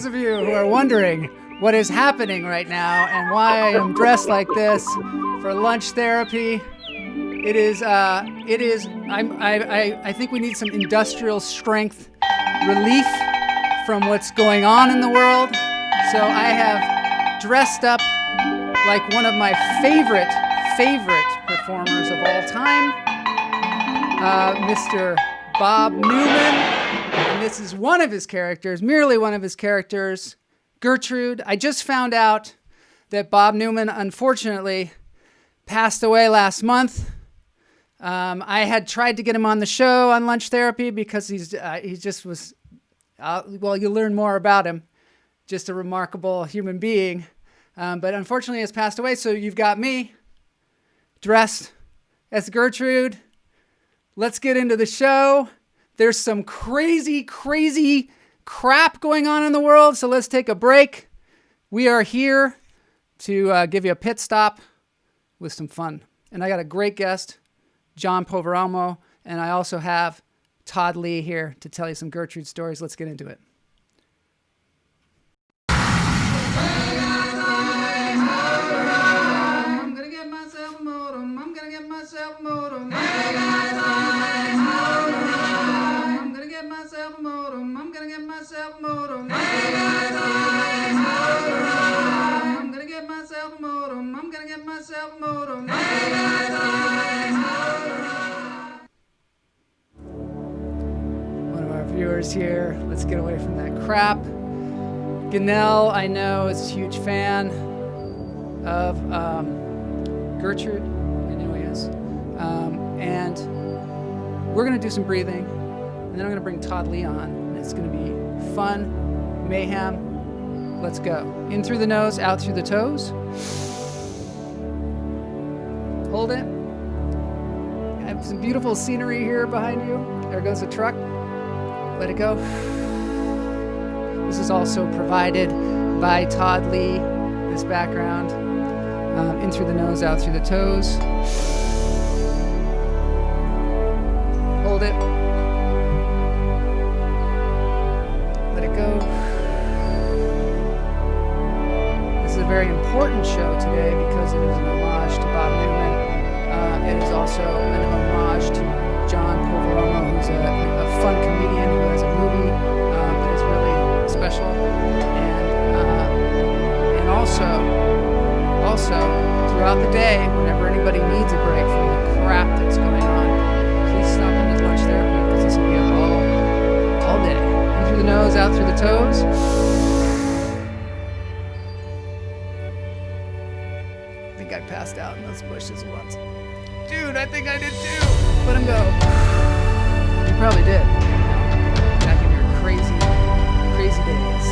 those of you who are wondering what is happening right now and why I am dressed like this for lunch therapy, I think we need some industrial strength relief from what's going on in the world. So I have dressed up like one of my favorite performers of all time, Mr. Bob Newman. And this is one of his characters, merely one of his characters, Gertrude. I just found out that Bob Newman, unfortunately, passed away last month. I had tried to get him on the show on Lunch Therapy because he just was, well, you'll learn more about him. Just a remarkable human being. But unfortunately, he has passed away. So you've got me dressed as Gertrude. Let's get into the show. There's some crazy crap going on in the world. So let's take a break. We are here to give you a pit stop with some fun. And I got a great guest, John Poveromo. And I also have Todd Lee here to tell you some Gertrude stories. Let's get into it. I'm gonna get myself a modem. I'm gonna get myself a modem. I'm gonna get myself a modem. I'm gonna get myself a modem. I'm gonna get myself a modem. I'm gonna get myself a modem. One of our viewers here. Let's get away from that crap. Ganell, I know, is a huge fan of Gertrude. I know he is. And we're going to do some breathing. And then I'm going to bring Todd Lee on. And it's going to be fun, mayhem. Let's go. In through the nose, out through the toes. Hold it. I have some beautiful scenery here behind you. There goes a truck. Let it go. This is also provided by Todd Lee, this background. In through the nose, out through the toes. Hold it. Let it go. This is a very important show today because it is an homage to Bob Newman. It is also an homage to John Poveromo, who's a fun comedian who has a movie that is really special. And also throughout the day, whenever anybody needs a break from the crap that's going on, please stop into Lunch Therapy because this will be all day. In through the nose, out through the toes. I think I passed out in those bushes once. Dude, I think I did too. Let him go. You probably did. Back in your crazy days.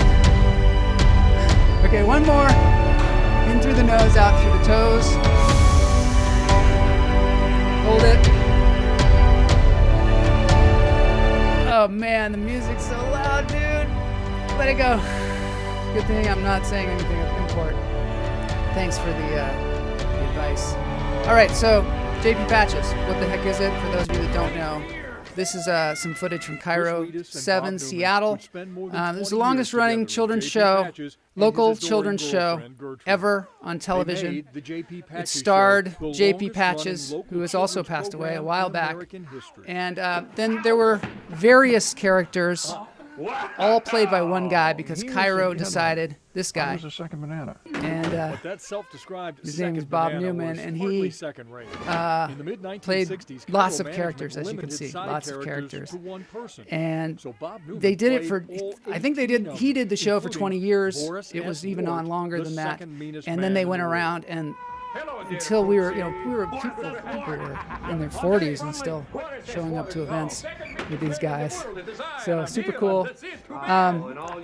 Okay, one more. In through the nose, out through the toes. Hold it. Oh man, the music's so loud, dude. Let it go. Good thing I'm not saying anything of import. Thanks for the advice. All right, so JP Patches, what the heck is it? For those of you that don't know, this is some footage from Cairo 7, Seattle. This is the longest running children's show, local children's show ever on television. It starred JP Patches, who has also passed away a while back. And then there were various characters, all played by one guy because Cairo decided this guy. And his name is Bob Newman, and he played lots of characters, as you can see, lots of characters. And they did it for, I think he did the show for 20 years. It was even on longer than that. And then they went around and until we were people were in their 40s and still showing up to events with these guys. So super cool. I don't know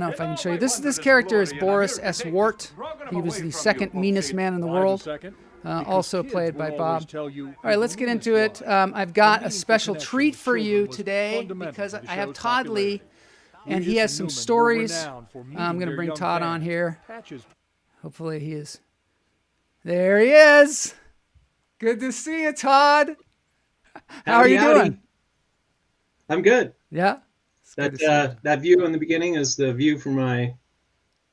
if I can show you. This character is Boris S. Wart. He was the second meanest man in the world. Also played by Bob. All right, let's get into it. I've got a special treat for you today because I have Todd Lee, and he has some stories. I'm going to bring Todd on here. Hopefully he is. There he is. Good to see you, Todd. How are you doing? I'm good. Yeah? That view in the beginning is the view from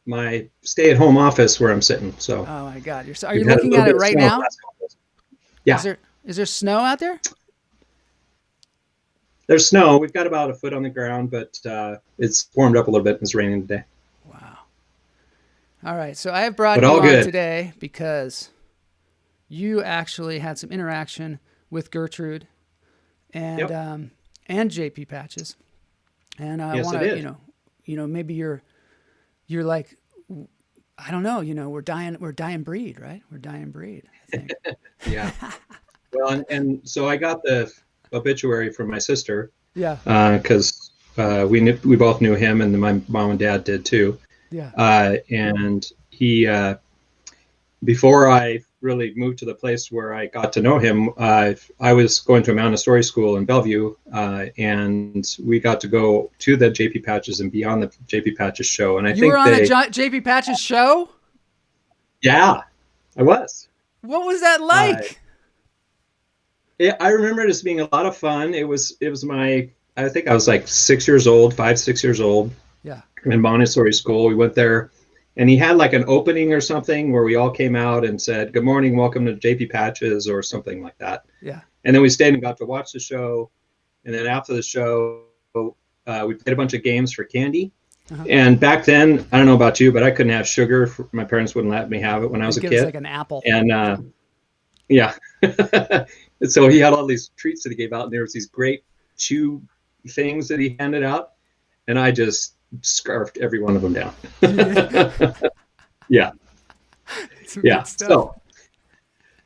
my stay-at-home office where I'm sitting. So Oh my God! Are you we've had a looking little at it bit of right snow the now? last couple days. Yeah, Is there snow out there? there's snow. We've got about a foot on the ground, but it's warmed up a little bit. It's raining today, Wow. All right. So I have brought but you all on good. today because you actually had some interaction with Gertrude and Yep. and JP Patches, and I Yes, I want to did. maybe you're like, I don't know, we're dying breed, right? We're dying breed, I think. Yeah. Well, and so I got the obituary from my sister Yeah. because we both knew him, and my mom and dad did too. Yeah. And he before I really moved to the place where I got to know him, I was going to a Montessori school in Bellevue, and we got to go to the JP Patches and be on the JP Patches show. And I You were think on the JP Patches show? yeah, I was. What was that Uh, like? I remember it as being a lot of fun. It was I think I was like 6 years old, 5, 6 years old, Yeah. in Montessori school. We went there, and he had like an opening or something where we all came out and said, "Good morning, welcome to JP Patches," or something like that. Yeah. And then we stayed and got to watch the show. And then after the show, we played a bunch of games for candy. Uh-huh. And back then, I don't know about you, but I couldn't have sugar. My parents wouldn't let me have it when I was They'd a give us kid. like an apple. And yeah. And so he had all these treats that he gave out, and there was these great chew things that he handed out, and I just scarfed every one of them down. Yeah. Some Yeah. good stuff. So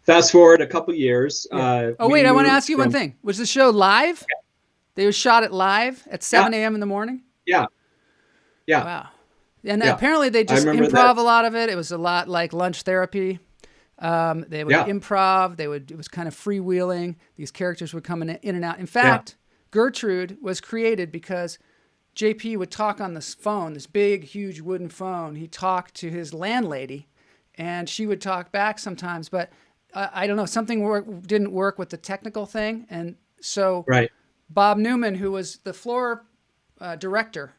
fast forward a couple years. Yeah. Oh wait, I want to ask you one thing. Was the show live? They were shot it live at 7 a.m. in the morning? Yeah. Yeah. Wow. And Yeah. apparently they just remember improv that. a lot of it. It was a lot like lunch therapy. They would Yeah. improv. It was kind of freewheeling. These characters would come in and out. In fact, Gertrude was created because JP would talk on this phone, this big, huge wooden phone. He talked to his landlady, and she would talk back sometimes. But I don't know, something didn't work with the technical thing. And so Right. Bob Newman, who was the floor director,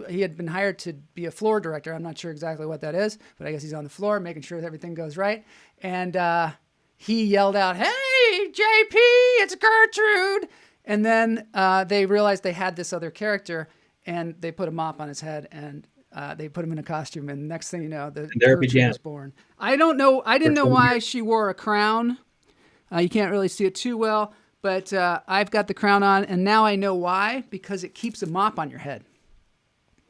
he had been hired to be a floor director. I'm not sure exactly what that is, but I guess he's on the floor making sure that everything goes right. And he yelled out, "Hey, JP, it's Gertrude!" And then they realized they had this other character, and they put a mop on his head, and they put him in a costume. And next thing you know, the And there it Gertrude began. was born. I don't know. I didn't know why she wore a crown. You can't really see it too well, but I've got the crown on, and now I know why, because it keeps a mop on your head.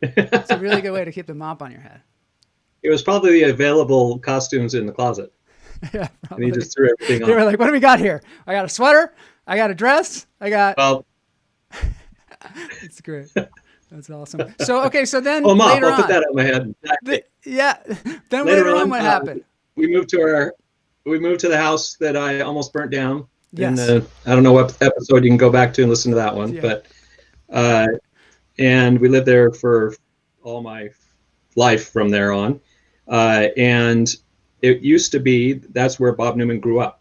It's a really good way to keep the mop on your head. It was probably the available costumes in the closet, Yeah, and probably. he just threw everything They were on. like, "What do we got here? I got a sweater. I got a dress. I got." Well, It's great. That's awesome. So okay, so then oh, Mom, later I'll on, put that on my head. yeah. Then Later later on, on, what happened? we moved to the house that I almost burnt down. Yes. I don't know what episode you can go back to and listen to that one, Yeah. but and we lived there for all my life from there on. And it used to be that's where Bob Newman grew up.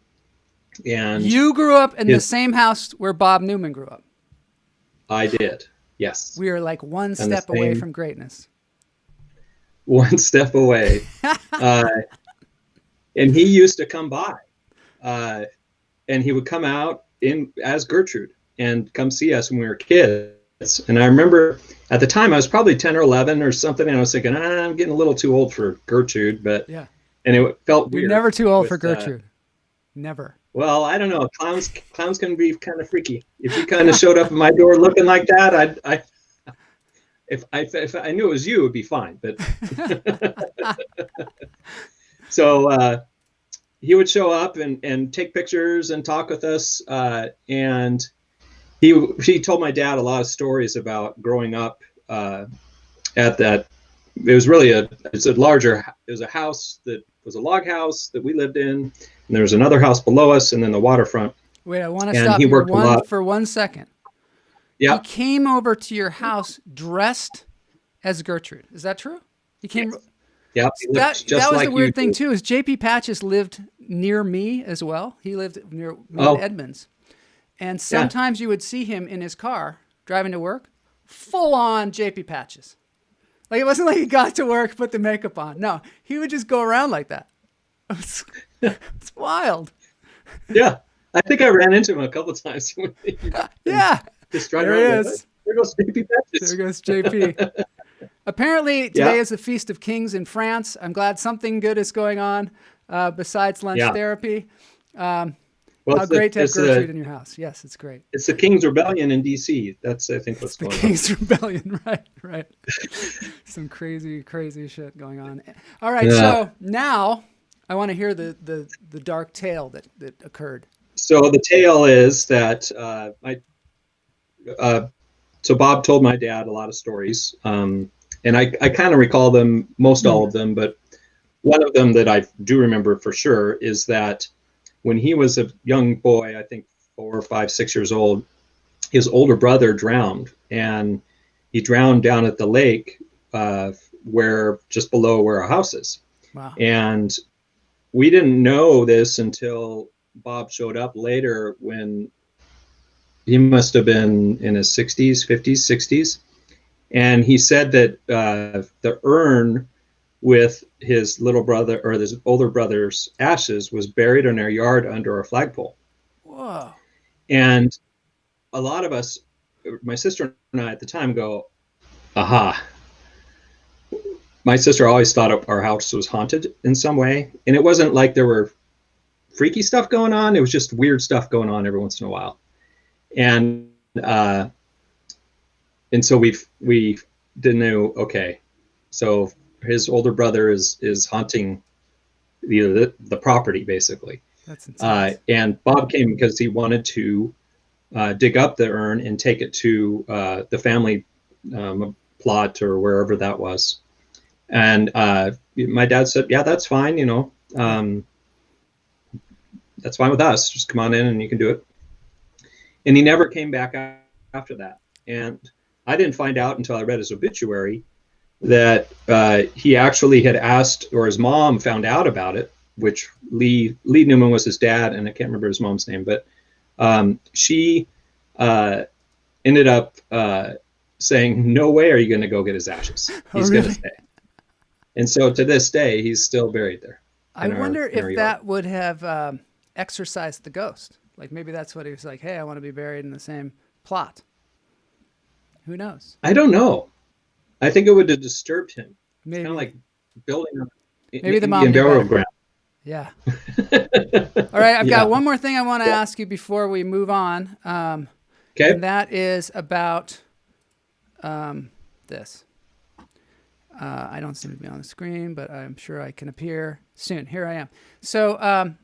And You grew up in the same house where Bob Newman grew up. I did, yes. We are like one And the step away same- from greatness. One step away. And he used to come by, and he would come out in as Gertrude and come see us when we were kids. And I remember at the time I was probably 10 or 11 or something, and I was thinking, I'm getting a little too old for Gertrude, but Yeah. and it felt weird. You're never too old with, for Gertrude. Never. Well, I don't know. Clowns can be kind of freaky. If you kind of showed up at my door looking like that, if I knew it was you, it'd be fine. But so he would show up and take pictures and talk with us. And he told my dad a lot of stories about growing up at that. It was really it was a house that was a log house that we lived in, and there was another house below us, and then the waterfront. Wait, I want to And stop he you worked a lot. for 1 second. Yeah, He came over to your house dressed as Gertrude. Is that true? He came. yeah. He looked That just was like the weird you thing do. too. Is JP Patches lived near me as well. He lived near me Oh. in Edmonds, and sometimes you would see him in his car driving to work full on JP Patches. Like, it wasn't like he got to work, put the makeup on. No, he would just go around like that. It's wild. Yeah. I think I ran into him a couple of times. Yeah. Just right There he around. is. There goes JP Patches. There goes JP. Apparently, today is the Feast of Kings in France. I'm glad something good is going on besides lunch therapy. How great to have Gertrude in your house. Yes, it's great. It's the King's Rebellion in D.C. That's, I think, what's going on. The King's Rebellion, right. Some crazy shit going on. All right, so now I want to hear the dark tale that occurred. So the tale is that so Bob told my dad a lot of stories, and I kind of recall them, most all of them, but one of them that I do remember for sure is that when he was a young boy, I think 4 or 5, 6 years old, his older brother drowned, and he drowned down at the lake where just below where our house is. Wow. And we didn't know this until Bob showed up later, when he must have been in his 60s, 50s, 60s. And he said that the urn with his little brother or his older brother's ashes was buried in our yard under a flagpole. Whoa. And a lot of us, my sister and I at the time, go, aha. My sister always thought our house was haunted in some way. And it wasn't like there were freaky stuff going on. It was just weird stuff going on every once in a while. And so we didn't know, okay, so his older brother is haunting the property, basically. That's insane. And Bob came because he wanted to dig up the urn and take it to the family plot or wherever that was. And my dad said, yeah, that's fine, that's fine with us. Just come on in and you can do it. And he never came back after that. And I didn't find out until I read his obituary that he actually had asked, or his mom found out about it, which Lee Newman was his dad, and I can't remember his mom's name, but she ended up saying, no way are you going to go get his ashes. He's going to stay. And so to this day, he's still buried there. I wonder if that would have exorcised the ghost. Like, maybe that's what he was like, hey, I want to be buried in the same plot. Who knows? I don't know. I think it would have disturbed him. Maybe. It's kind of like building maybe the mom burial ground. Yeah. All right, I've got one more thing I want to ask you before we move on. Okay. And that is about this. I don't seem to be on the screen, but I'm sure I can appear soon. Here I am. So,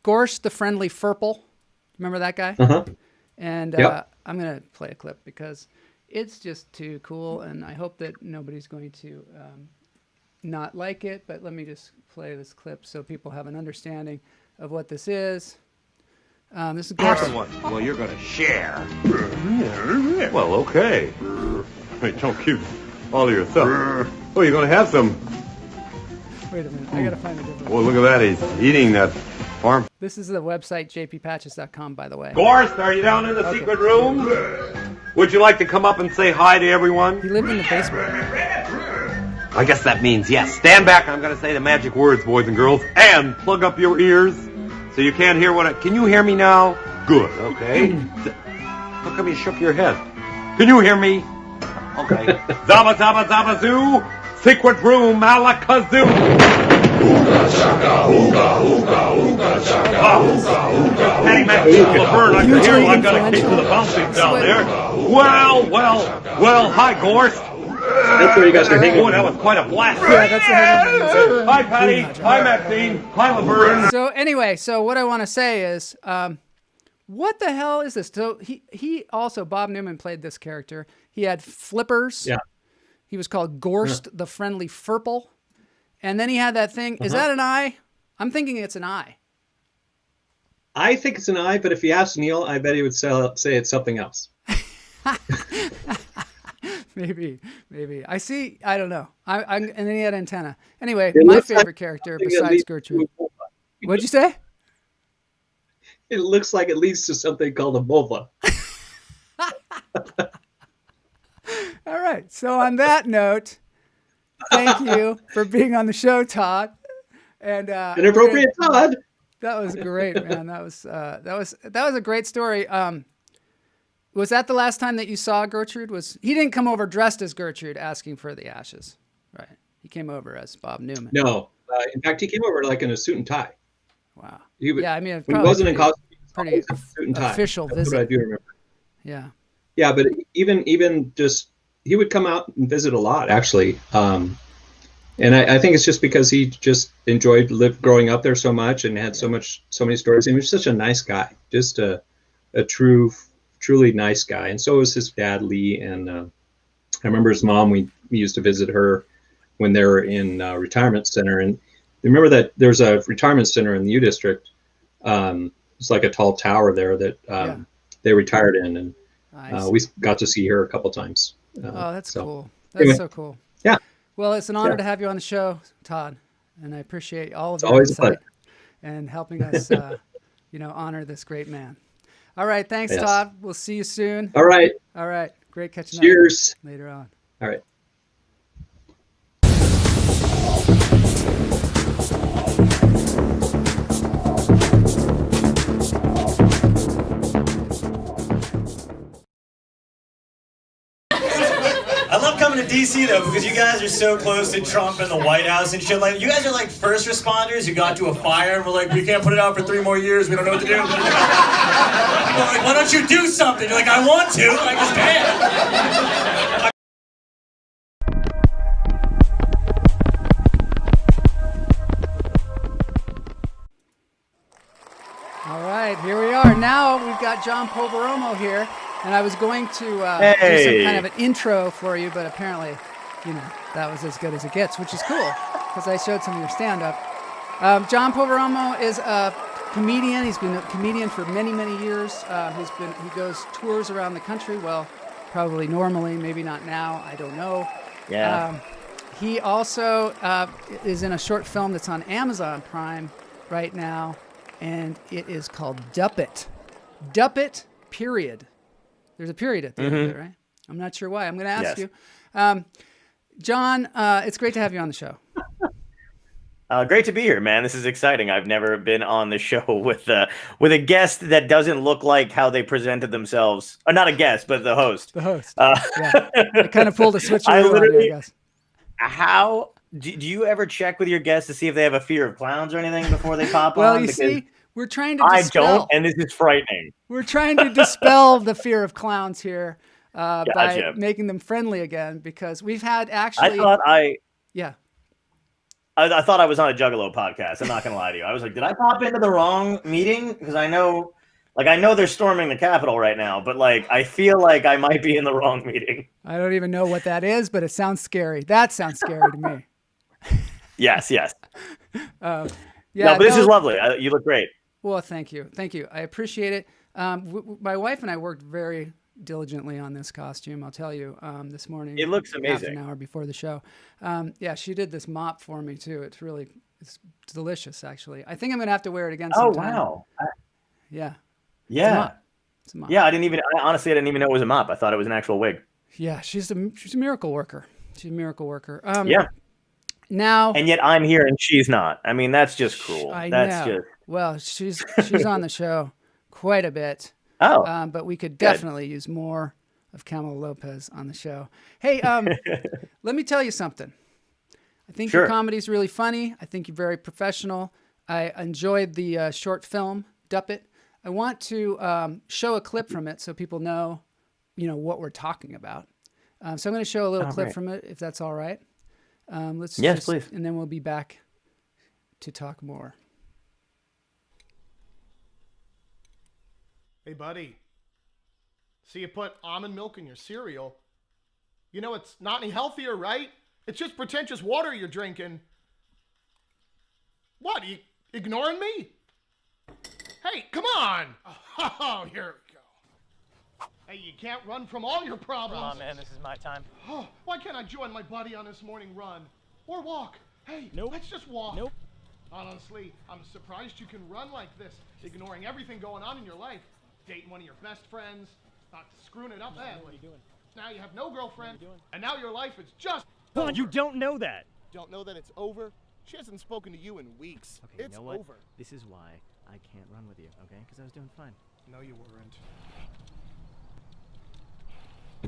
Gorst, the Friendly Furple. Remember that guy? Uh-huh. And I'm going to play a clip because it's just too cool, and I hope that nobody's going to not like it, but let me just play this clip so people have an understanding of what this is. This is Gorst. Well, you're going to share. Well, okay. Hey, don't keep all of your stuff. Oh, you're going to have some. Wait a minute. I got to find a different Well, look at that. He's eating that farm. This is the website, jppatches.com, by the way. Gorst, are you down in the secret room? Would you like to come up and say hi to everyone? He lived in the basement. I guess that means yes. Stand back. I'm going to say the magic words, boys and girls, and plug up your ears so you can't hear what Can you hear me now? Good, okay. How come you shook your head? Can you hear me? Okay. Zaba, zaba, zaba, zoo. Secret room, alakazoo. Ooga chaka, ooga, ooga, ooga chaka, ooga, ooga. Patty Mac, Laverne, I can hear you. I've got a case of the bouncing down there. Well, hi, Gorst. That's where you guys are hanging. Boy, that was quite a blast. Yeah, that's the Hi, Patty. Hi, Maxine. Hi, Laverne. So anyway, what I want to say is, what the hell is this? So he also, Bob Newman played this character. He had flippers. Yeah. He was called Gorst, the Friendly Furple. And then he had that thing. Is that an eye? I'm thinking it's an eye. I think it's an eye, but if you ask Neil, I bet he would say it's something else. Maybe. I see. I don't know. And then he had antenna. Anyway, my favorite character besides Gertrude. What'd you say? It looks like it leads to something called a vulva. All right. So on that note, thank you for being on the show, Todd. And Inappropriate Todd. That was great, man. That was a great story. Was that the last time that you saw Gertrude? He didn't come over dressed as Gertrude asking for the ashes, right? He came over as Bob Newman. No, in fact, he came over like in a suit and tie. Wow. Yeah, I mean, when he wasn't in costume, he was pretty always in a suit and tie. official That's visit. what I do remember. Yeah. Yeah, but even just he would come out and visit a lot, actually. And I think it's just because he just enjoyed growing up there so much and had so many stories. He was such a nice guy, just a truly nice guy. And so was his dad, Lee. And I remember his mom. We used to visit her when they were in retirement center. And remember that there's a retirement center in the U District. It's like a tall tower there that they retired in, and we got to see her a couple times. That's cool. That's anyway, so cool. Yeah. Well, it's an honor to have you on the show, Todd, and I appreciate all of your always insight and helping us, honor this great man. All right, thanks, Todd. We'll see you soon. All right. Great catching Cheers. up later on. All right. I love coming to DC though because you guys are so close to Trump and the White House and shit. Like you guys are like first responders who got to a fire and were like, we can't put it out for 3 more years. We don't know what to do. Like, why don't you do something? You're like, I want to. I just can't. All right, here we are. Now we've got John Poveromo here, and I was going to do some kind of an intro for you, but apparently, that was as good as it gets, which is cool because I showed some of your stand-up. John Poveromo is a comedian. He's been a comedian for many, many years. He goes tours around the country. Well, probably normally, maybe not now. I don't know. Yeah. He also is in a short film that's on Amazon Prime right now, and it is called Duppet. Duppet, period. There's a period at the end of it, right? I'm not sure why. I'm going to ask you. John, it's great to have you on the show. Great to be here, man. This is exciting. I've never been on the show with a guest that doesn't look like how they presented themselves. Or not a guest, but the host. The host. Yeah. I kind of pulled a switcheroo on you, I guess. How do you ever check with your guests to see if they have a fear of clowns or anything before they pop on? Well, you see, we're trying to dispel. I don't, and this is frightening. We're trying to dispel the fear of clowns here by Gotcha. making them friendly again, because we've had actually. I thought I was on a Juggalo podcast. I'm not going to lie to you. I was like, did I pop into the wrong meeting? Because I know they're storming the Capitol right now, but I feel like I might be in the wrong meeting. I don't even know what that is, but it sounds scary. That sounds scary to me. Yes. Yeah. No, but this is lovely. You look great. Well, thank you. I appreciate it. My wife and I worked very diligently on this costume. I'll tell you, this morning. It looks amazing. Half an hour before the show. She did this mop for me too. It's delicious, actually. I think I'm gonna have to wear it again sometime. Oh wow. Yeah. Yeah. It's a mop. Yeah, honestly, I didn't even know it was a mop. I thought it was an actual wig. Yeah, she's a miracle worker. Yeah. Now. And yet I'm here and she's not. I mean, that's just cruel. I that's know. Just. Well, she's on the show quite a bit. Oh. But we could definitely use more of Kamala Lopez on the show. Hey, let me tell you something. I think your comedy's really funny. I think you're very professional. I enjoyed the short film, Duppet. I want to show a clip from it so people know, what we're talking about. So I'm going to show a little clip from it, if that's all right. Please. And then we'll be back to talk more. Hey, buddy. See, you put almond milk in your cereal. It's not any healthier, right? It's just pretentious water you're drinking. What, are you ignoring me? Hey, come on! Oh, here we go. Hey, you can't run from all your problems. Come on, man, this is my time. Oh, why can't I join my buddy on this morning run? Or walk? Hey, let's just walk. Nope. Honestly, I'm surprised you can run like this, ignoring everything going on in your life. Dating one of your best friends, not screwing it up badly. What are you doing? Now you have no girlfriend, and now your life is just Hold on, you don't know that. Don't know that it's over? She hasn't spoken to you in weeks. Okay, It's you know what? over. This is why I can't run with you, okay? Because I was doing fine. No, you weren't. I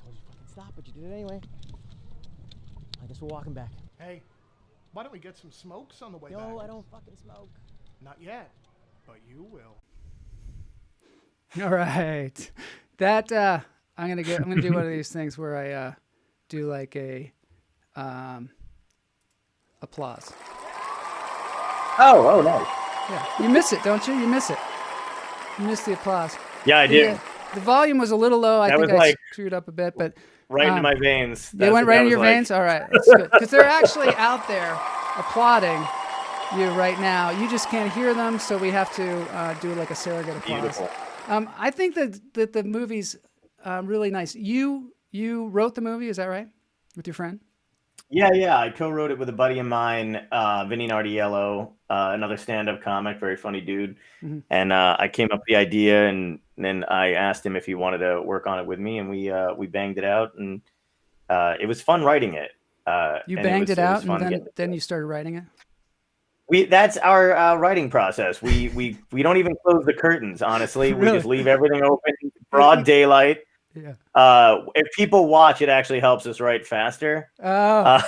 told you fucking stop, but you did it anyway. I guess we're walking back. Hey, why don't we get some smokes on the way back? No, I don't fucking smoke. Not yet, but you will. All right. That I'm gonna do one of these things where I do like a applause. Oh, nice. Yeah, you miss it, don't you? You miss it. You miss the applause. Yeah, I do. The volume was a little low. I That think was I like screwed up a bit, but Right into my veins. they went right into your veins. All right, that's good because they're actually out there applauding you right now. You just can't hear them, so we have to do like a surrogate applause. Beautiful. I think that the movie's really nice. You wrote the movie, is that right? With your friend? Yeah. I co-wrote it with a buddy of mine, Vinny Nardiello, another stand-up comic, very funny dude. Mm-hmm. And I came up with the idea, and then I asked him if he wanted to work on it with me, and we banged it out, and it was fun writing it. You and banged it out, fun and then you started writing it? That's our writing process. We don't even close the curtains, honestly. We Really? just leave everything open, broad daylight. Yeah. If people watch, it actually helps us write faster. Oh,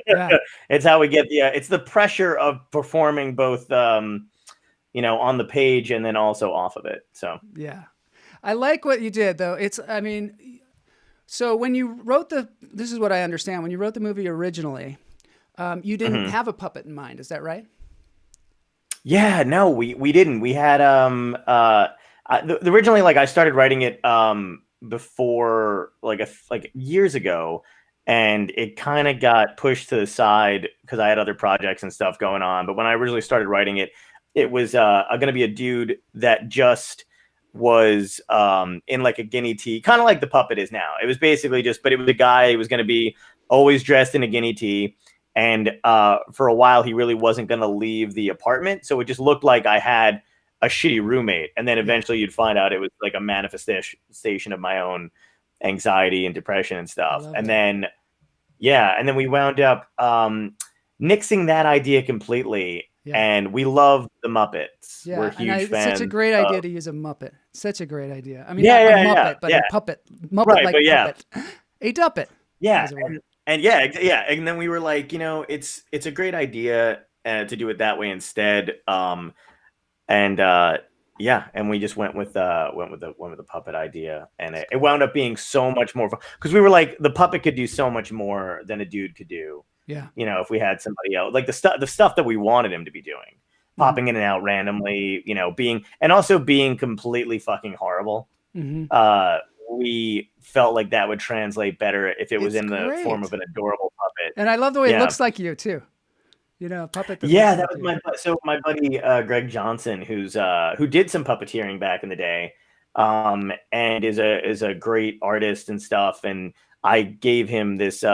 yeah. It's how we get it's the pressure of performing both, on the page and then also off of it. So Yeah. I like what you did, though. So when you wrote this is what I understand. When you wrote the movie originally, you didn't have a puppet in mind. Is that right? yeah, no, we didn't. We had originally, like, I started writing it before like years ago, and it kind of got pushed to the side because I had other projects and stuff going on. But when I originally started writing it, it was going to be a dude that just was in like a guinea tee, kind of like the puppet is now. It was basically but it was a guy who was going to be always dressed in a guinea tee. And for a while, he really wasn't going to leave the apartment. So it just looked like I had a shitty roommate. And then eventually you'd find out it was like a manifestation of my own anxiety and depression and stuff. And then we wound up nixing that idea completely. Yeah. And we love the Muppets. Yeah, we're huge fans. It's such a great idea to use a Muppet. Such a great idea. I mean, but a puppet. Muppet like puppet. A Duppet. Yeah. And and then we were like, it's a great idea to do it that way instead. And we just went with the puppet idea, and it wound up being so much more fun because we were like, the puppet could do so much more than a dude could do. Yeah, if we had somebody else, like the stuff that we wanted him to be doing, popping in and out randomly, being completely fucking horrible. Mm-hmm. We felt like that would translate better if it was in the form of an adorable puppet. And I love the way it looks like you too. Puppet. That was my buddy Greg Johnson, who did some puppeteering back in the day, and is a great artist and stuff. And I gave him this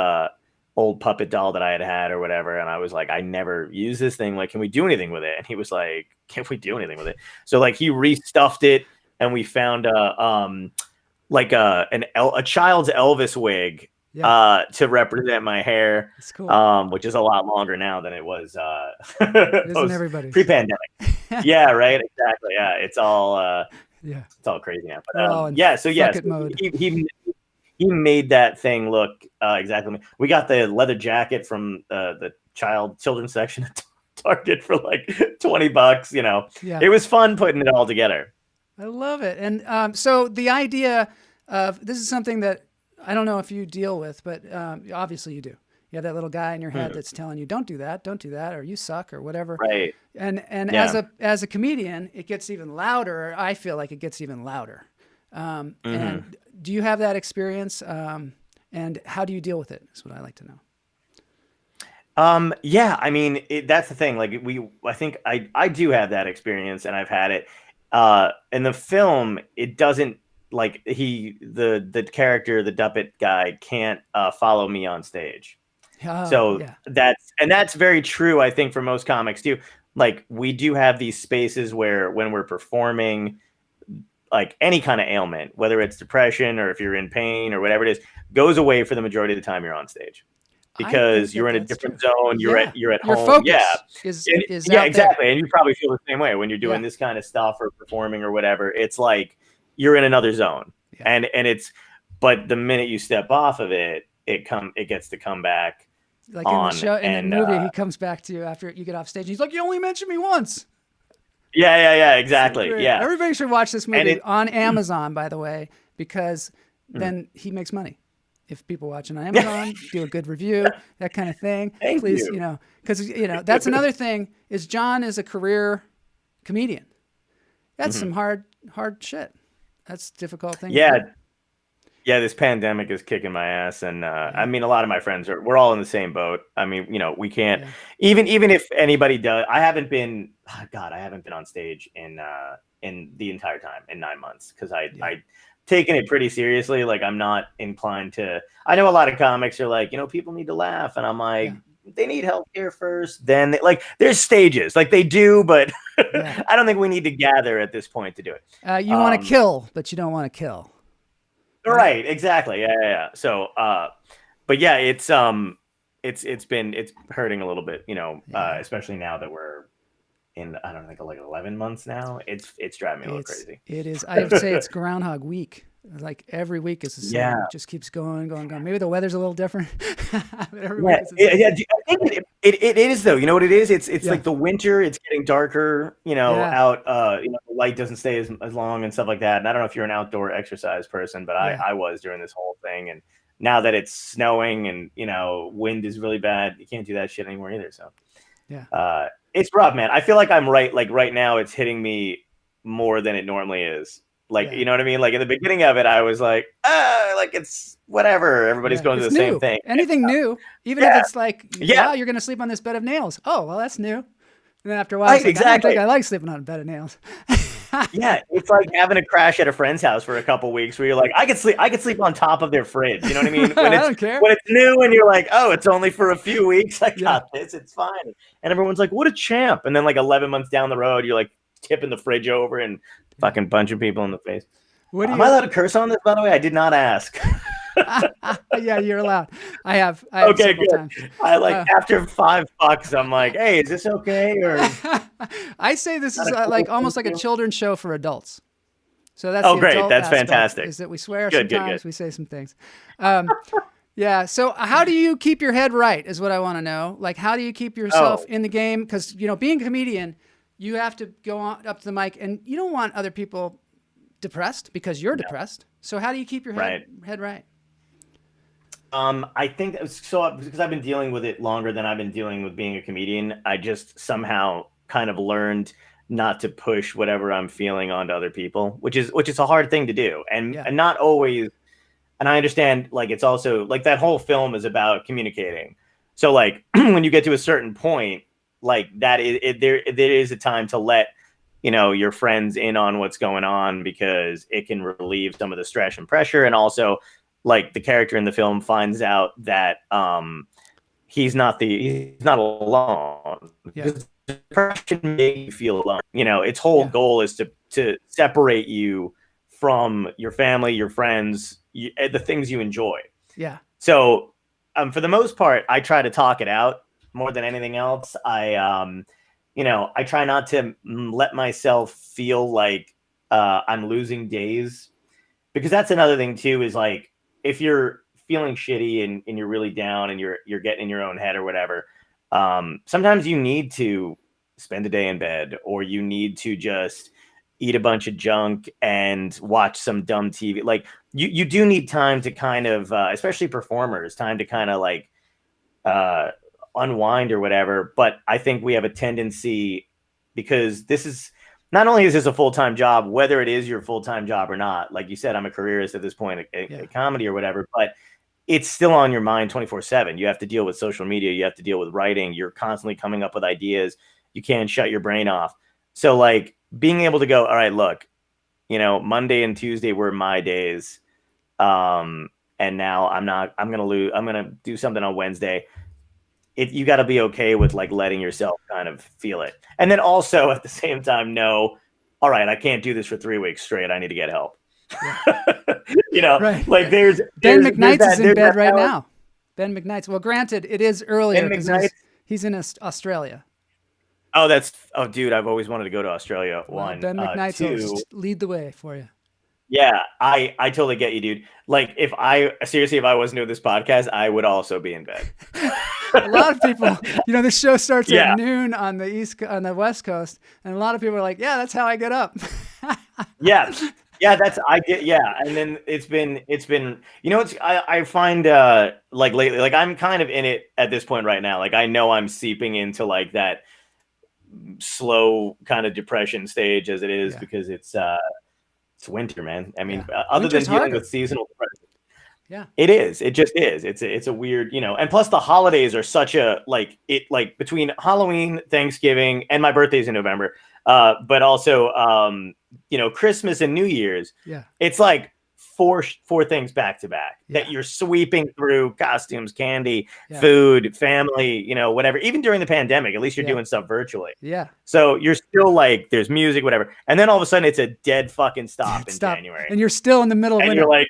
old puppet doll that I had or whatever, and I was like, I never used this thing. Like, can we do anything with it? And he was like, can't we do anything with it? So like he restuffed it, and we found a child's Elvis wig to represent my hair. It's cool. Which is a lot longer now than it was Isn't everybody pre-pandemic. Yeah, right, exactly. Yeah, it's all it's all crazy now. But so he made that thing look exactly. We got the leather jacket from the children's section at Target for like $20. It was fun putting it all together. I love it. And so the idea of this is something that I don't know if you deal with, but obviously you do. You have that little guy in your head that's telling you, don't do that, or you suck, or whatever. Right. And as a comedian, it gets even louder. I feel like it gets even louder. And do you have that experience? And how do you deal with it? Is what I like to know. I mean, that's the thing. Like I think I do have that experience, and I've had it. In the film, it doesn't, like, the character, the Duppet guy, can't follow me on stage. That's very true, I think, for most comics too. Like, we do have these spaces where when we're performing, like any kind of ailment, whether it's depression or if you're in pain or whatever it is, goes away for the majority of the time you're on stage, because you're in a different zone. You're at Your home. focus Yeah. is Yeah, out exactly. there. And you probably feel the same way when you're doing this kind of stuff or performing or whatever. It's like you're in another zone. And it's, but the minute you step off of it, it gets to come back. Like in the show, in the movie, he comes back to you after you get off stage. He's like, "You only mentioned me once." Yeah, exactly. So yeah. Everybody should watch this movie on Amazon, by the way, because then he makes money. If people watch it on Amazon, do a good review, that kind of thing. Please, because that's another thing is John is a career comedian. That's some hard shit. That's a difficult thing. Yeah. Yeah, this pandemic is kicking my ass, and I mean, a lot of my friends we're all in the same boat. I mean, we can't even if anybody does. I haven't been on stage in the entire time in 9 months, because I taken it pretty seriously. Like, I'm not inclined to. I know a lot of comics are like, people need to laugh, and I'm like, they need help here first. Then there's stages, like they do, but I don't think we need to gather at this point to do it. You want to kill, but you don't want to kill. Right, exactly. Yeah. So, but yeah, it's hurting a little bit, especially now that we're in, I don't know, like 11 months now. It's driving me a little crazy. It is. I would say it's Groundhog Week. Like every week is the same. Yeah. It just keeps going. Maybe the weather's a little different. But every Yeah, week is the same. I think it is, though. You know what it is? It's like the winter. It's getting darker. Out. The light doesn't stay as long and stuff like that. And I don't know if you're an outdoor exercise person, but I was during this whole thing. And now that it's snowing and wind is really bad, you can't do that shit anymore either. So it's rough, man. I feel like I'm right. Like right now, it's hitting me more than it normally is. Like, you know what I mean? Like in the beginning of it, I was like, like it's whatever. Everybody's going through the same thing. Anything new, even if it's like, wow, you're going to sleep on this bed of nails. Oh, well, that's new. And then after a while, it's like, I don't think I like sleeping on a bed of nails. Yeah, it's like having a crash at a friend's house for a couple weeks where you're like, I could sleep on top of their fridge. You know what I mean? I don't care. When it's new and you're like, oh, it's only for a few weeks. I got this. It's fine. And everyone's like, what a champ. And then like 11 months down the road, you're like tipping the fridge over and fucking punching people in the face. Am I allowed to curse on this, by the way? I did not ask. Yeah, you're allowed. I have okay, several good. times. I after $5, I'm like, hey, is this okay? Or I say this is like almost like a children's show for adults. So that's great. That's aspect, fantastic. Is that we swear good. We say some things. Yeah. So how do you keep your head right is what I want to know. Like, how do you keep yourself in the game? Because, being a comedian, you have to go up to the mic and you don't want other people depressed because you're depressed. So how do you keep your head right? I think so, because I've been dealing with it longer than I've been dealing with being a comedian. I just somehow kind of learned not to push whatever I'm feeling onto other people, which is a hard thing to do. And not always. And I understand, like, it's also like that whole film is about communicating. So like when you get to a certain point, like that is there is a time to let your friends in on what's going on, because it can relieve some of the stress and pressure. And also, like, the character in the film finds out that he's not alone. Yeah. Depression makes you feel alone. Its whole goal is to separate you from your family, your friends, the things you enjoy. Yeah. So for the most part, I try to talk it out more than anything else. I try not to let myself feel like I'm losing days, because that's another thing too, is like, if you're feeling shitty and you're really down and you're getting in your own head or whatever, sometimes you need to spend a day in bed, or you need to just eat a bunch of junk and watch some dumb TV. Like you do need time to kind of, especially performers, time to kind of like unwind or whatever. But I think we have a tendency, because this is, not only is this a full-time job, whether it is your full-time job or not, like you said, I'm a careerist at this point, a comedy or whatever, but it's still on your mind 24/7. You have to deal with social media. You have to deal with writing. You're constantly coming up with ideas. You can't shut your brain off. So like being able to go, all right, look, Monday and Tuesday were my days. And now I'm going to do something on Wednesday. You got to be okay with like letting yourself kind of feel it. And then also at the same time, know all right, I can't do this for 3 weeks straight. I need to get help. Right. Like Ben McKnight's is in there's bed that right power- now. Ben McKnight's. Well, granted, it is earlier Ben because McKnight? he's in Australia. Oh, dude, I've always wanted to go to Australia. Well, One, Ben McKnight two. will lead the way for you. Yeah, I totally get you, dude. Like, if I wasn't doing this podcast, I would also be in bed. A lot of people, the show starts Yeah. at noon on the West Coast, and a lot of people are like, "Yeah, that's how I get up." Yeah, and then it's been I find like lately, like I'm kind of in it at this point right now. Like I know I'm seeping into like that slow kind of depression stage as it is because it's winter, man. I mean, other than Winter's dealing harder. with seasonal depression. Yeah. It is. It just is. It's a weird, and plus the holidays are such a like between Halloween, Thanksgiving, and my birthday's in November. But also Christmas and New Year's. Yeah. It's like four things back to back that you're sweeping through: costumes, candy, food, family, whatever. Even during the pandemic, at least you're doing stuff virtually. Yeah. So you're still like, there's music, whatever. And then all of a sudden it's a dead fucking stop in January. And you're still in the middle of And winter. you're like,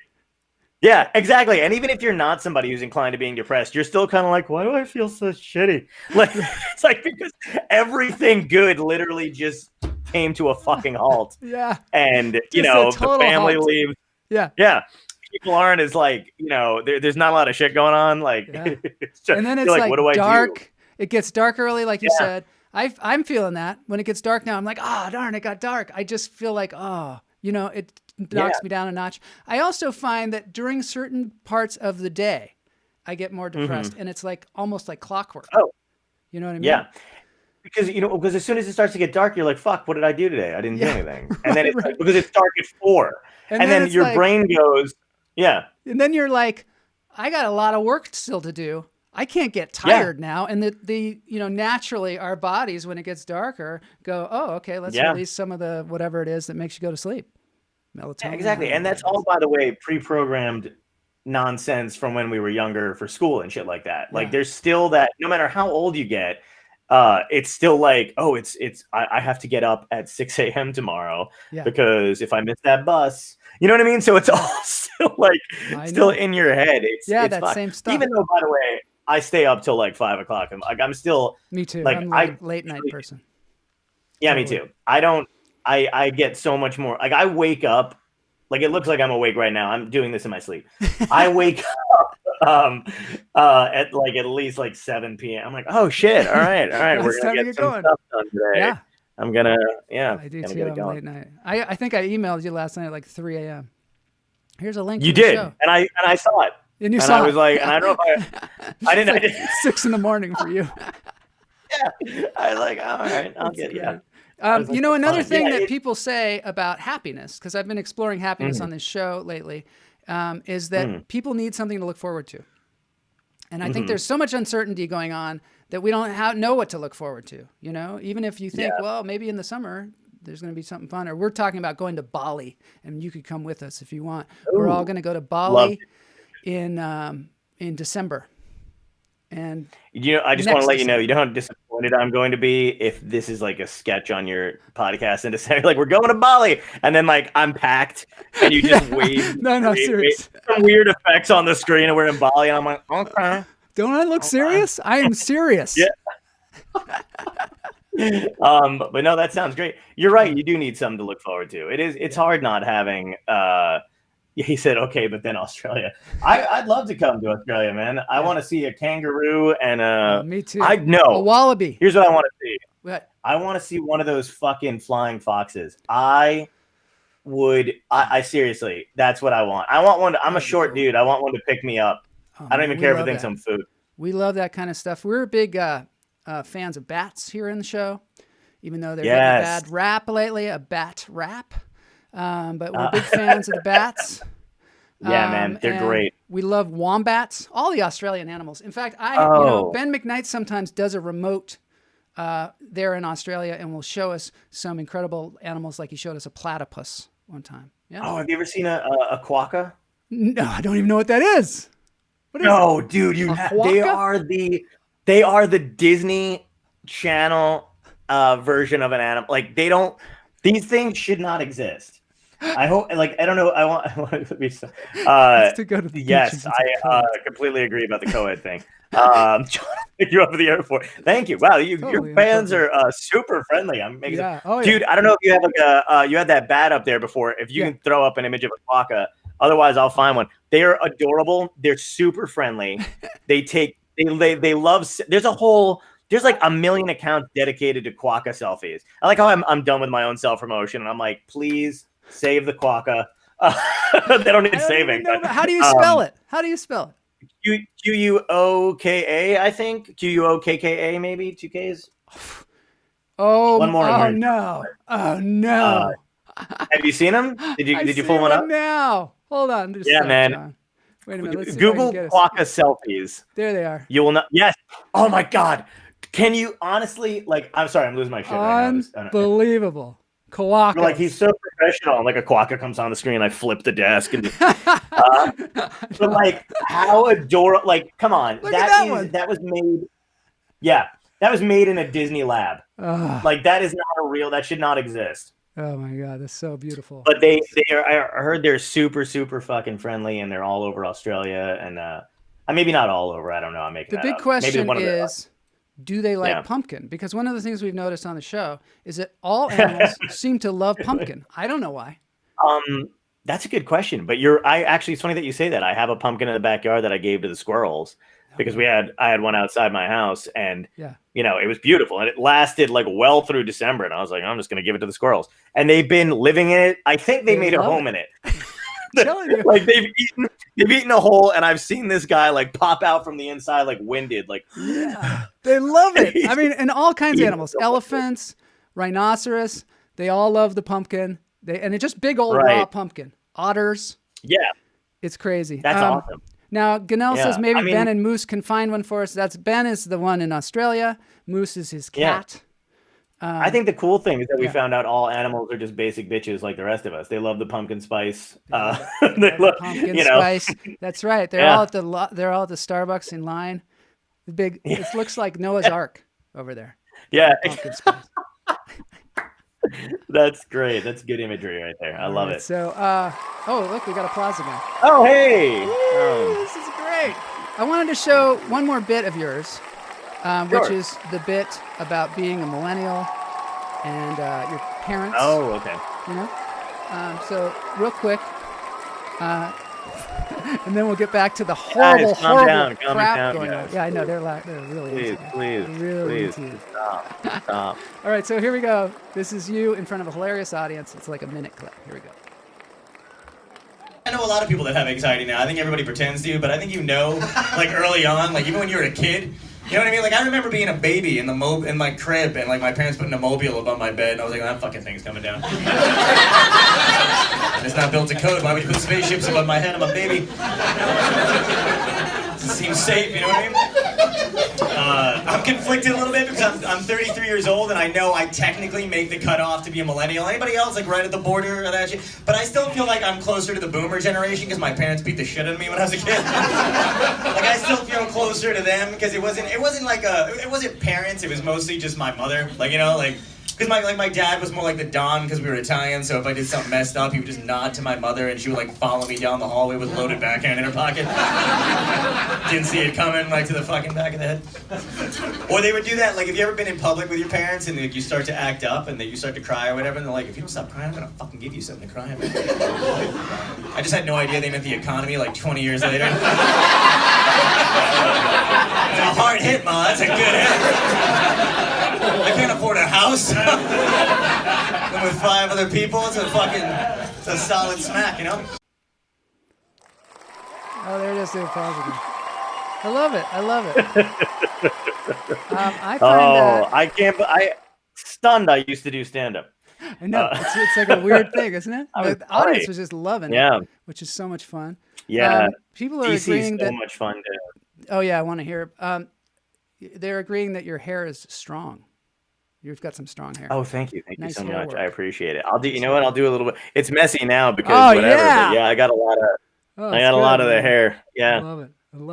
yeah, exactly. And even if you're not somebody who's inclined to being depressed, you're still kind of like, why do I feel so shitty? Like, it's like because everything good literally just came to a fucking halt. Yeah. And, Just a the total family halt. leaves. Yeah. Yeah. People aren't as like, there's not a lot of shit going on. Like, it's just, And then it's you're like what do I dark. do? It gets dark early, like you said. I'm feeling that. When it gets dark now, I'm like, darn, it got dark. I just feel like, it knocks me down a notch. I also find that during certain parts of the day, I get more depressed, and it's like almost like clockwork. Oh, you know what I mean? Yeah. Because as soon as it starts to get dark, you're like, fuck, what did I do today? I didn't do anything. And then it's like, because it's dark at 4. And then it's your like, brain goes, yeah. And then you're like, I got a lot of work still to do. I can't get tired now. And the naturally our bodies, when it gets darker, go, okay, let's release some of the whatever it is that makes you go to sleep. Melatonin. Yeah, exactly. And that's all, by the way, pre-programmed nonsense from when we were younger for school and shit like that. Like there's still that, no matter how old you get, it's still like, I have to get up at 6 a.m. tomorrow because if I miss that bus, you know what I mean? So it's all still like still in your head. It's that fun. same stuff. Even though, by the way, I stay up till like 5 o'clock. I'm still me too. Like I'm a late night person. Yeah, totally. Me too. I get so much more. Like I wake up, like it looks like I'm awake right now. I'm doing this in my sleep. I wake up at least like 7 p.m. I'm like, oh shit! All right, we're gonna get some stuff done today. Yeah, I'm gonna. I do too. I'm late night. I think I emailed you last night at like 3 a.m. Here's a link. You to the did, show. and I saw it. And you saw I was it. like, and I don't know if I didn't. Like 6 a.m. for you. Yeah, I was like, all right, I'll get yeah. Another thing that people say about happiness, because I've been exploring happiness on this show lately, is that people need something to look forward to. And I think there's so much uncertainty going on that we don't know what to look forward to. Even if you think, well, maybe in the summer there's going to be something fun, or we're talking about going to Bali, and you could come with us if you want. Ooh, we're all going to go to Bali in December. And I just want to let you know, you know how disappointed I'm going to be if this is like a sketch on your podcast and to say like we're going to Bali, and then like I'm packed and you just wave. No, serious. Some weird effects on the screen and we're in Bali, and I'm like, okay. Don't I look serious? I am serious. Yeah. But no, that sounds great. You're right. You do need something to look forward to. It's hard not having. He said, okay, but then Australia. I'd love to come to Australia, man. I want to see a kangaroo and me too. A wallaby. Here's what I want to see. What? I want to see one of those fucking flying foxes. I seriously, that's what I want. I want one. I'm a short dude. I want one to pick me up. I don't even care if it thinks I'm food. We love that kind of stuff. We're big fans of bats here in the show, even though they're getting a bad rap lately, a bat rap. But we're big fans of the bats. Yeah, man, they're great. We love wombats, all the Australian animals. In fact, Ben McKnight sometimes does a remote there in Australia and will show us some incredible animals, like he showed us a platypus one time. Yeah. Oh, have you ever seen a quokka? No, I don't even know what that is. No, dude, they are the Disney Channel version of an animal. Like they don't. These things should not exist. I hope, like, I don't know. I want to be. It's to go to the beach Yes, and get some I co-ed. completely agree about the co-ed thing. Trying to pick you up at the airport. Thank you. Wow, Totally your fans inappropriate. are super friendly. I'm making Yeah. Oh, yeah. dude. I don't know if you have like a you had that bat up there before. If you Yeah. can throw up an image of a quokka, otherwise I'll find one. They are adorable. They're super friendly. They love. There's like a million accounts dedicated to quokka selfies. I like how I'm done with my own self promotion, and I'm like, please save the quokka. They don't need saving. But, how do you spell it? How do you spell it? Quokka, I think. Quokka, maybe 2Ks. Oh, One more. oh no. Oh no. Have you seen them? Did you see pull one up? now? Hold on. Just Yeah, a sec, man. John. Wait a minute. Let's see if I Google can get quokka selfies. There they are. You will not. Yes. Oh my God. Can you honestly, like, I'm sorry, I'm losing my shit right now. Unbelievable. Quokka. Like, he's so professional. Like, a quokka comes on the screen, I flip the desk. And but, like, how adorable. Like, come on. Look at that one. That was made. Yeah. That was made in a Disney lab. Like, that is not a real, that should not exist. Oh my God, that's so beautiful. But they are, I heard they're super, super fucking friendly, and they're all over Australia. And maybe not all over. I don't know. I'm making the big up. question is, do they like pumpkin? Because one of the things we've noticed on the show is that all animals seem to love pumpkin. I don't know why. That's a good question. But it's funny that you say that. I have a pumpkin in the backyard that I gave to the squirrels because I had one outside my house, and it was beautiful, and it lasted like well through December. And I was like, I'm just gonna give it to the squirrels, and they've been living in it. I think they made a home in it. Telling you. Like they've eaten a hole, and I've seen this guy like pop out from the inside like winded. Like they love it. I mean, and all kinds of animals, elephants, rhinoceros, they all love the pumpkin. And it's just big old raw pumpkin. Otters. Yeah. It's crazy. That's awesome. Now, Ganel says maybe Ben and Moose can find one for us. Ben is the one in Australia. Moose is his cat. I think the cool thing is that we found out all animals are just basic bitches like the rest of us. They love the pumpkin spice. They love pumpkin spice. That's right. They're all at the Starbucks in line. It looks like Noah's Ark over there. Yeah. Pumpkin spice. That's great. That's good imagery right there. I love it. So, look, we got applause again. Oh, hey. This is great. I wanted to show one more bit of yours, which is the bit about being a millennial and your parents. Oh, okay. You know? So, real quick, and then we'll get back to the horrible crap going on. Yeah, I know. They're really into it. Please. Stop. All right, so here we go. This is you in front of a hilarious audience. It's like a minute clip. Here we go. I know a lot of people that have anxiety now. I think everybody pretends to, but I think like early on, like even when you were a kid, you know what I mean? Like I remember being a baby in my crib, and like my parents putting a mobile above my bed, and I was like, that fucking thing's coming down. It's not built to code. Why would you put spaceships above my head? I'm a baby. It seems safe, you know what I mean? I'm conflicted a little bit because I'm 33 years old, and I know I technically make the cutoff to be a millennial. Anybody else like right at the border of that shit? But I still feel like I'm closer to the boomer generation because my parents beat the shit out of me when I was a kid. Like I still feel closer to them because it wasn't parents. It was mostly just my mother. Like because my dad was more like the Don because we were Italian, so if I did something messed up, he would just nod to my mother, and she would like follow me down the hallway with loaded backhand in her pocket. Didn't see it coming, right to the fucking back of the head. Or they would do that, like, have you ever been in public with your parents and like, you start to act up and then you start to cry or whatever, and they're like, if you don't stop crying, I'm gonna fucking give you something to cry about. I just had no idea they meant the economy like 20 years later. It's a hard hit, Ma. That's a good hit. I can't afford a house. I'm with 5 other people. It's a solid smack, you know? Oh, there it is. They're positive. I love it. I find stunned. I used to do stand-up. I know. It's like a weird thing, isn't it? The audience was just loving it, which is so much fun. Yeah. People are DC agreeing is so much fun, too. Oh, yeah, I want to hear. They're agreeing that your hair is strong. You've got some strong hair. Oh, thank you. Thank you so much. Work. I appreciate it. I'll do a little bit. It's messy now because whatever. Yeah. But yeah, I got a lot of the hair. Yeah. I love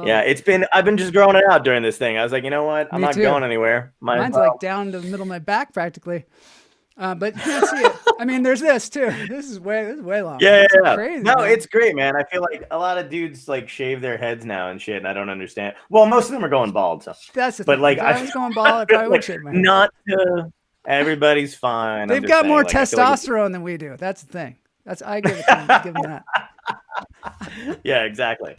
it. I've been just growing it out during this thing. I was like, you know what? I'm not going anywhere. Mine's like down to the middle of my back practically. But you can't see it. I mean, there's this too. This is way long. Yeah, It's yeah. crazy. No, man. it's great, man. I feel like a lot of dudes like shave their heads now and shit, and I don't understand. Well, most of them are going bald, so. That's the But thing. like, If I was going bald, I probably would shave my head. not to, everybody's fine. They've I'm just got saying, more like, I feel like testosterone than we do. That's the thing. I give it to them. Give them that. yeah, exactly.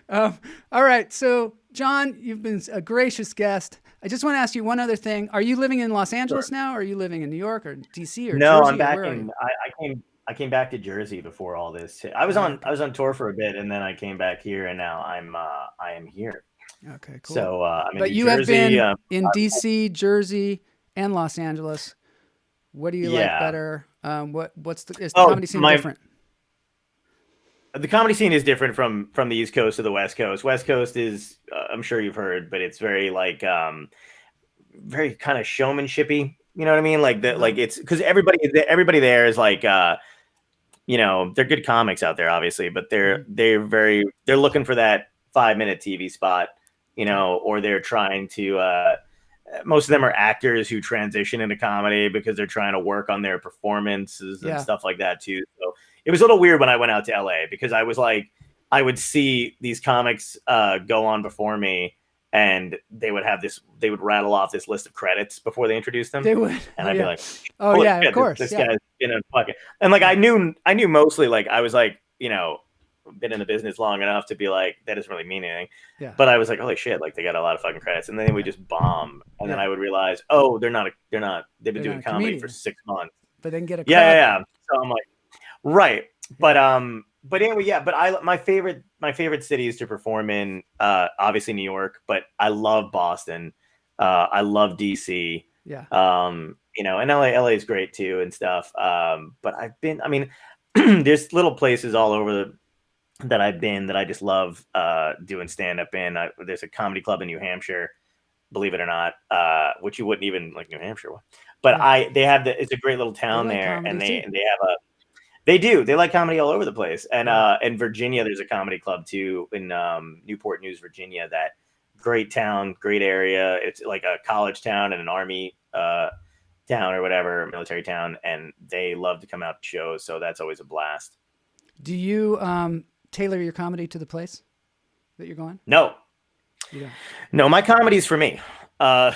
All right. So, John, you've been a gracious guest. I just want to ask you one other thing. Are you living in Los Angeles now? Or are you living in New York or DC or No, Jersey? I'm back where are in. you? I came back to Jersey before all this. I was on tour for a bit, and then I came back here, and now I am here. Okay, cool. So I'm in but New you Jersey, have been in DC, Jersey, and Los Angeles. What do you like better? Is the comedy scene different? The comedy scene is different from the East Coast to the West Coast. West Coast is, I'm sure you've heard, but it's very like, very kind of showmanshipy. You know what I mean? Like that, like it's because everybody there is like, you know, they're good comics out there, obviously, but they're looking for that 5-minute TV spot, you know, or they're trying to. Most of them are actors who transition into comedy because they're trying to work on their performances and stuff like that too. So it was a little weird when I went out to LA because I was like, I would see these comics go on before me, and they would rattle off this list of credits before they introduced them. They would, and I'd be like, "Oh yeah, shit, of course, this guy's been a fucking." And like I knew mostly, like I was like, you know, been in the business long enough to be like, that doesn't really mean anything. Yeah. But I was like, holy shit, like they got a lot of fucking credits, and then we just bomb, and then I would realize, oh, they're not. They've been doing comedy for 6 months. But they can get a yeah. So I'm like, right, but anyway, yeah. But my favorite cities to perform in, obviously New York, but I love Boston. I love DC. Yeah. You know, and LA is great too and stuff. But I mean, there's little places all over that I've been that I just love doing stand up in. There's a comedy club in New Hampshire, believe it or not, which you wouldn't even like New Hampshire one. But it's a great little town there, and they like comedy all over the place. And in Virginia, there's a comedy club too in Newport News, Virginia. That great town, great area. It's like a college town and an army town or whatever, military town, and they love to come out to shows. So that's always a blast. Do you tailor your comedy to the place that you're going? No. You don't? No, my comedy's for me. I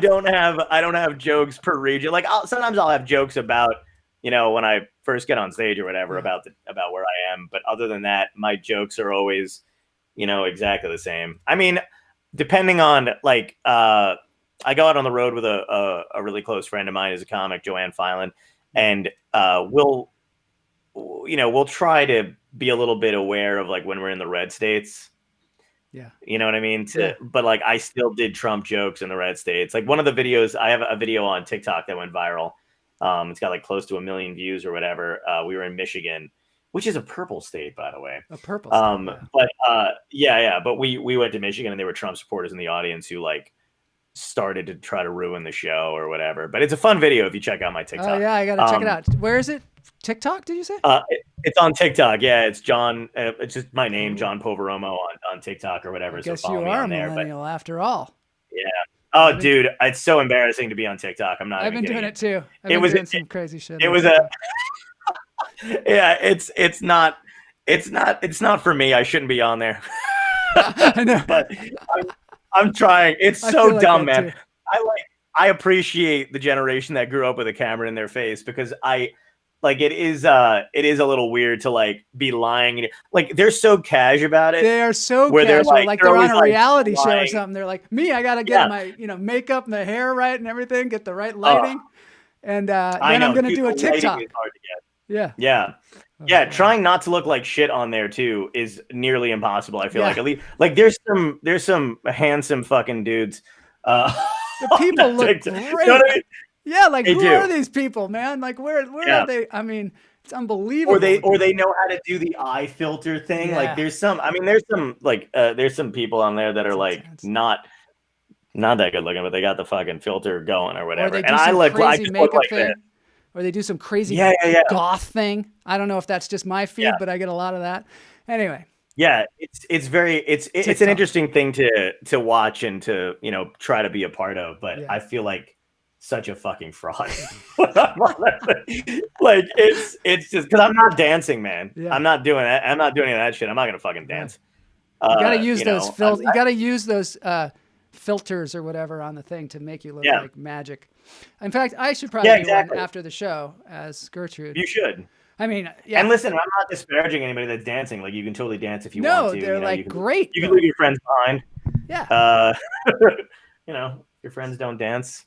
don't have jokes per region. Like sometimes I'll have jokes about, you know, when I first get on stage or whatever about where I am. But other than that, my jokes are always, you know, exactly the same. I mean, depending on like, I go out on the road with a really close friend of mine who's a comic, Joanne Filan, and we'll try to be a little bit aware of like when we're in the red states. Yeah. You know what I mean? But like I still did Trump jokes in the red states. Like one of the videos, I have a video on TikTok that went viral. It's got like close to 1 million views or whatever. We were in Michigan, which is a purple state, by the way. A purple state. But we went to Michigan and there were Trump supporters in the audience who like started to try to ruin the show or whatever. But it's a fun video if you check out my TikTok. Oh yeah, I gotta check it out. Where is it? TikTok? Did you say? It's on TikTok. Yeah, it's John. It's just my name, John Poveromo, on TikTok or whatever. I guess so you follow me are a on there. millennial after all. Yeah. Oh, dude, it's so embarrassing to be on TikTok. I've been doing it too. I've been doing some crazy shit. It was yeah. It's not for me. I shouldn't be on there. I know, but I'm trying. It's so like dumb, man. Too. I appreciate the generation that grew up with a camera in their face because it is a little weird to like be lying. Like they're so cash about it. They are so casual, they're on a reality show or something. They're like, me, I gotta get my makeup and the hair right and everything, get the right lighting, and then I'm gonna do a TikTok. Yeah. Yeah, trying not to look like shit on there too is nearly impossible. I feel like at least like there's some handsome fucking dudes. The people look great. You know what I mean? Yeah, like who are these people, man? Like where are they? I mean, it's unbelievable. Or they know how to do the eye filter thing. Yeah. Like there's some people on there that are like not that good looking, but they got the fucking filter going or whatever. And I look like that. Or they do some crazy goth thing. I don't know if that's just my feed, but I get a lot of that. Anyway, Yeah, it's very it's an TikTok. interesting thing to watch and to try to be a part of, but Yeah. I feel like such a fucking fraud. Like it's just because I'm not dancing, man. Yeah. I'm not doing that. I'm not doing any of that shit. I'm not gonna fucking dance. You got to use those I'm- You got to use those filters or whatever on the thing to make you look Yeah. like magic. In fact, I should probably Yeah, do exactly. one after the show as Gertrude. You should. I mean, yeah. And listen, I'm not disparaging anybody that's dancing. Like you can totally dance if you No, want to. they're like you can, great. You can leave your friends behind. Yeah. Your friends don't dance.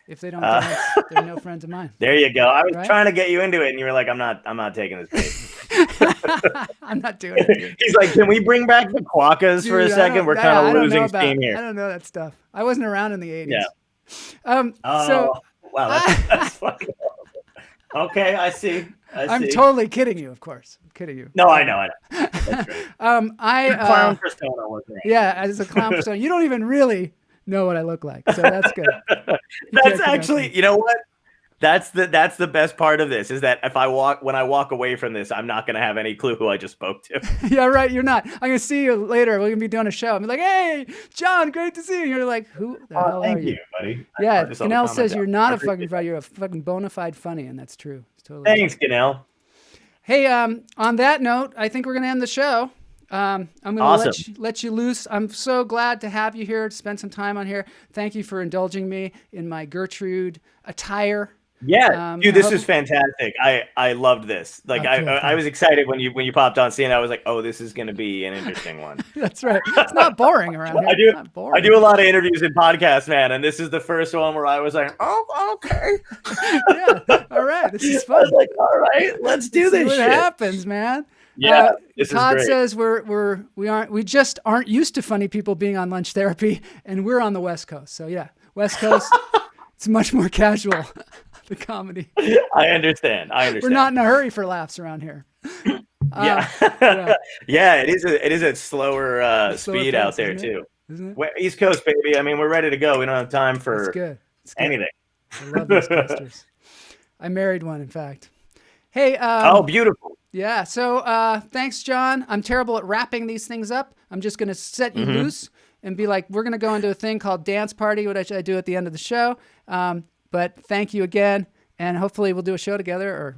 If they don't dance, they're no friends of mine. There you go. I was Right? trying to get you into it, and you were like, "I'm not taking this bait." I'm not doing it. Dude. He's like, "Can we bring back the quaccas for a Dude, I second? don't- We're yeah, kind I of don't know losing about- steam I here." don't know that stuff. I wasn't around in the 80s. Yeah. So Wow, that's fucking awesome. Okay, I see. I'm totally kidding you, of course. I'm kidding you. No, I know. That's right. Clown persona was right. Yeah, as a clown persona, you don't even really know what I look like, so that's good. That's actually, you know what? That's the best part of this is that when I walk away from this, I'm not gonna have any clue who I just spoke to. Yeah, right. You're not. I'm gonna see you later. We're gonna be doing a show. I'm like, hey, John, great to see you. You're like, who the hell Thank are you, buddy. Yeah, I just saw the Ganell comment says down. you're not I a fucking appreciate fraud. You're a fucking bona fide funny, and that's true. It's totally. Thanks, Ganell. Hey, on that note, I think we're gonna end the show. I'm gonna Awesome. let you loose. I'm so glad to have you here to spend some time on here. Thank you for indulging me in my Gertrude attire. Yeah, dude, this is fantastic. I loved this. Like, Okay, I was excited when you popped on scene. I was like, oh, this is going to be an interesting one. That's right. It's not boring around here. I It's not boring. do a lot of interviews and podcasts, man, and this is the first one where I was like, oh, okay. Yeah. All right. This is I fun. was like, all right, let's do See this what shit. happens, man. Yeah, this is Todd great. says we just aren't used to funny people being on lunch therapy, and we're on the West Coast. So yeah, West Coast, it's much more casual. The comedy. I understand. We're not in a hurry for laughs around here. Yeah. Yeah. Yeah, it is a slower slower speed pace, out there isn't it? too. Isn't it? Well, East Coast, baby. I mean, we're ready to go. We don't have time It's for good. It's good. anything. I love East Coasters. I married one, in fact. Hey. Oh, beautiful. Yeah. So thanks, John. I'm terrible at wrapping these things up. I'm just going to set you loose and be like, we're going to go into a thing called Dance Party, which I do at the end of the show. But thank you again. And hopefully we'll do a show together or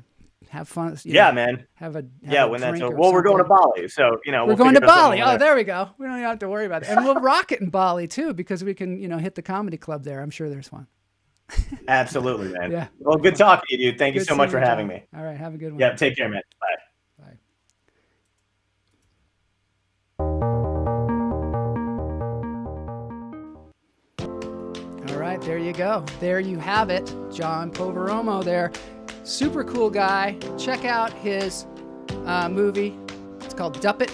have fun. Yeah, man. Have a When that's drink over. or Well, we're going to something. Bali, so We're going to Bali. Oh, there. there we go. We don't even have to worry about it. And we'll rock it in Bali too, because we can, hit the comedy club there. I'm sure there's one. Absolutely, man. Yeah. Well, good talking to you, dude. Thank you Good so much seeing for you, having John. me. All right. Have a good one. Yeah, take care, man. Bye. All right, there you go. There you have it. John Poveromo there. Super cool guy. Check out his movie. It's called Duppet,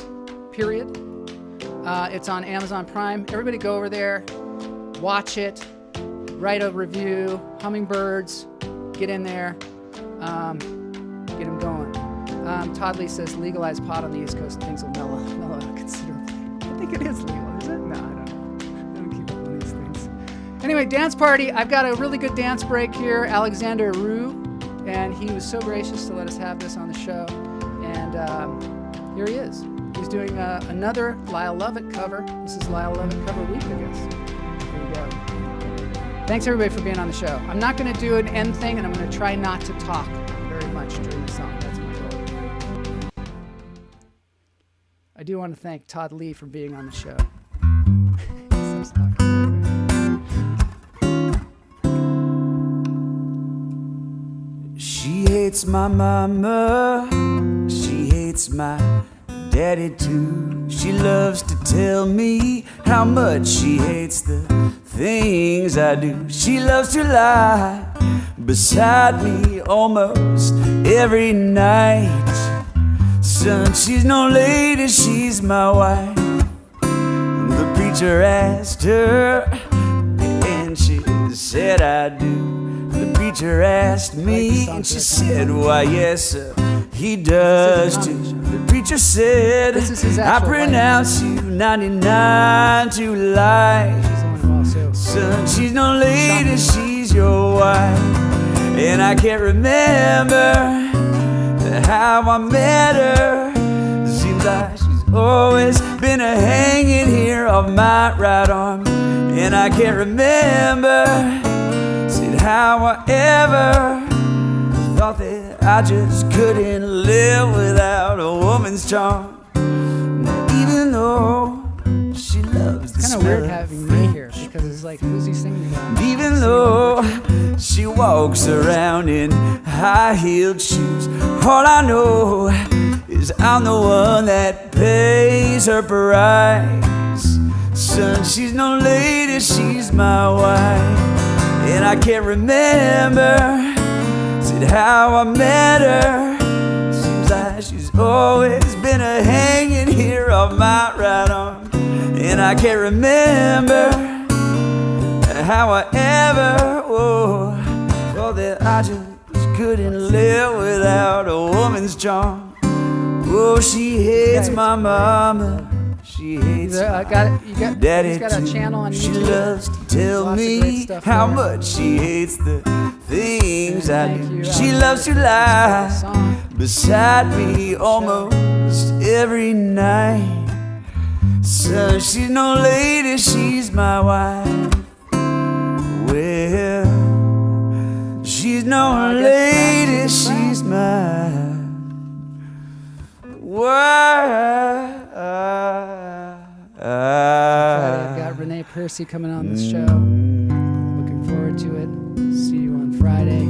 period. It's on Amazon Prime. Everybody go over there, watch it, write a review. Hummingbirds, get in there, get them going. Todd Lee says legalize pot on the East Coast and things will mellow out considerably. I think it is legal, is it? No, I don't know. I don't keep up on these things. Anyway, dance party. I've got a really good dance break here. Alexander Rue, and he was so gracious to let us have this on the show. And here he is. He's doing another Lyle Lovett cover. This is Lyle Lovett cover week, I guess. Here we go. Thanks everybody for being on the show. I'm not going to do an end thing, and I'm going to try not to talk very much during the song. That's my goal. I do want to thank Todd Lee for being on the show. She hates my mama, she hates my daddy too. She loves to tell me how much she hates the things I do. She loves to lie beside me almost every night. Son, she's no lady, she's my wife. The preacher asked her, and she said, I do. The preacher asked me, and she said, why, yes, sir, he does too. The preacher said, I pronounce you 99 to life. Son, she's no lady, she's your wife. And I can't remember how I met her. Seems like she's always been a hanging here of my right arm. And I can't remember, said how I ever thought that I just couldn't live without a woman's charm. Even though she loves the It's kind of smell weird of having me French here because it's like, who's he singing about? even though she walks around in high-heeled shoes, all I know is I'm the one that pays her price. Son, she's no lady, she's my wife. And I can't remember, said how I met her. Seems like she's always been a hanging here of my right arm. And I can't remember how I ever thought that I just couldn't live without a woman's charm. Oh, she hates my mama, she hates my daddy he's got a too. channel on She YouTube. loves to tell Lots of great me stuff how there. much she hates the things I Thank do. you, She loves to lie beside me almost every night. So she's no lady, she's my wife. Well, she's no lady, she's my wife. Friday, I've got Renee Percy coming on this show. Looking forward to it. See you on Friday.